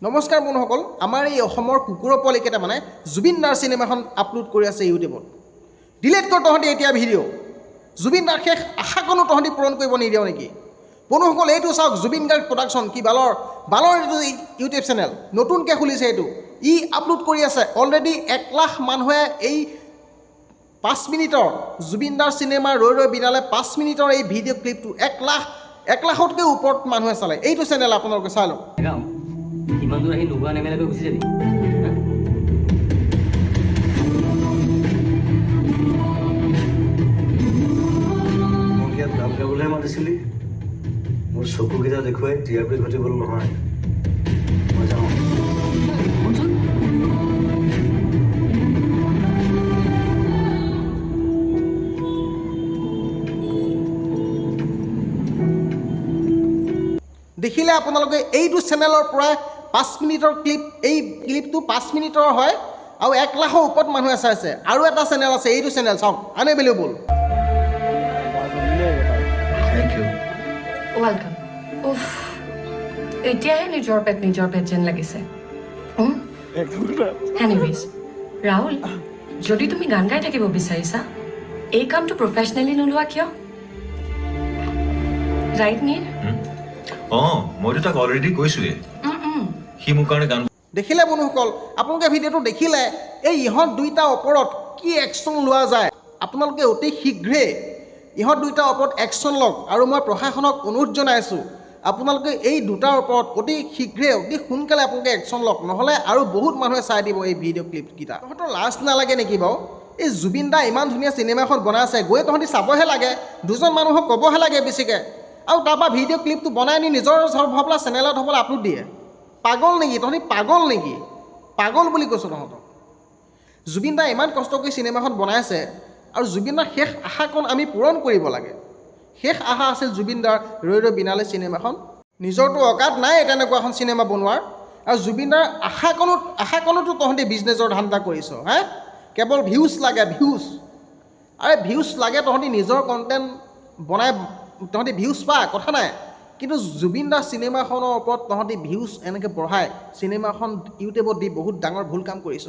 নমস্কাৰ বন্ধুসকল, আমাৰ এই অসমৰ কুকুৰৰ পোৱালিকেইটা মানে জুবিন দাৰ চিনেমাখন আপলোড কৰি আছে ইউটিউবত। ডিলিট কৰ তহঁতি এতিয়া ভিডিঅ'। জুবিন দাৰ শেষ আশাকণো তহঁতি পূৰণ কৰিব নিদিয় নেকি? বন্ধুসকল, এইটো চাওক, জুবিন গাৰ্গ প্ৰডাকশ্যন কি বালৰ এইটো ইউটিউব চেনেল নতুনকৈ খুলিছে। এইটো ই আপলোড কৰি আছে অলৰেডি 1 লাখ মানুহে এই 5 মিনিটৰ জুবিন দাৰ চিনেমা ৰৈ ৰৈ বিনালে 5 মিনিটৰ এই ভিডিঅ' ক্লিপটো 1 লাখতকৈ ওপৰত মানুহে চালে। এইটো চেনেল আপোনালোকে চাই লওক। ইমান দূৰ আহি নোহোৱা নেমেলাকৈ গুচি যাবি। মোক ইয়াত গান গাবলৈহে মাতিছিলি। মোৰ চকুকেইটা দেখুৱাই টিআৰপি ঘটিবলৈ নহয়। মই যাওঁ। দেখিলে আপোনালোকে এইটো চেনেলৰ পৰা 5 মিনিটৰ ক্লিপ, এই ক্লিপটো 5 মিনিটৰ হয় আৰু 1 লাখৰ ওপৰত মানুহে চাইছে। আৰু এটা চেনেল আছে, এইটো চেনেল চাওক, আনএভেইলেবল। Thank U. ৱেলকাম। উফ, এতিয়াহে নিজৰ পেট যেন লাগিছে। এনিৱেজ, ৰাহুল, যদি তুমি গান গাই থাকিব বিচাৰিছা, এই কামটো প্ৰফেচনেলি নোলোৱা কিয়? ৰাইট নীৰ? মইতো তাক অলৰেডি কৈছোঁৱে, সি মোৰ কাৰণে গান। দেখিলে বন্ধুসকল, আপোনালোকে ভিডিঅ'টো দেখিলে এই ইহঁত দুইটাৰ ওপৰত কি একশ্যন লোৱা যায়। আপোনালোকে অতি শীঘ্ৰেই ইহঁত দুইটাৰ ওপৰত একশ্যন লওক। আৰু মই প্ৰশাসনক অনুৰোধ জনাইছোঁ, আপোনালোকে এই দুটাৰ ওপৰত অতি শীঘ্ৰেই অতি সোনকালে আপোনালোকে একশ্যন লওক, নহ'লে আৰু বহুত মানুহে চাই দিব এই ভিডিঅ' ক্লিপকেইটা। তহঁতৰ লাজ নালাগে নেকি বাৰু? এই জুবিন দা ইমান ধুনীয়া চিনেমাখন বনাইছে, গৈ তহঁতি চাবহে লাগে, দুজন মানুহক ক'বহে লাগে বেছিকৈ, আৰু তাৰপৰা ভিডিঅ' ক্লিপটো বনাই আনি নিজৰ হ'বলা চেনেলত হ'বলা আপলোড দিয়ে। পাগল নেকি তহঁতি? পাগল নেকি? পাগল বুলি কৈছোঁ তহঁতক। জুবিন দা ইমান কষ্ট কৰি চিনেমাখন বনাইছে, আৰু জুবিন দাৰ শেষ আশাকণ আমি পূৰণ কৰিব লাগে। শেষ আশা আছিল জুবিন দাৰ ৰৈ ৰৈ বিনালে চিনেমাখন। নিজৰতো অকাত নাই তেনেকুৱা এখন চিনেমা বনোৱাৰ, আৰু জুবিন দাৰ আশাকণতো তহঁতি বিজনেছৰ ধান্দা কৰিছ। কেৱল ভিউজ লাগে, ভিউজ। আৰে ভিউজ লাগে, তহঁতি নিজৰ কণ্টেণ্ট বনাই তহঁতি ভিউজ পা, কথা নাই, কিন্তু জুবিন দাৰ চিনেমাখনৰ ওপৰত তহঁতি ভিউজ এনেকৈ বঢ়াই চিনেমাখন ইউটিউবত দি বহুত ডাঙৰ ভুল কাম কৰিছ।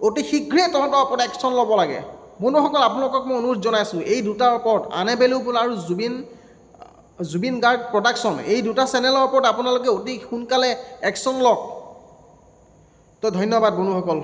অতি শীঘ্ৰেই তহঁতৰ ওপৰত একশ্যন ল'ব লাগে। বন্ধুসকল, আপোনালোকক মই অনুৰোধ জনাইছোঁ, এই দুটাৰ ওপৰত আনএভেইলেবল আৰু জুবিন গাৰ্গ প্ৰডাকশ্যন, এই দুটা চেনেলৰ ওপৰত আপোনালোকে অতি সোনকালে একশ্যন লওক। তো ধন্যবাদ বন্ধুসকল।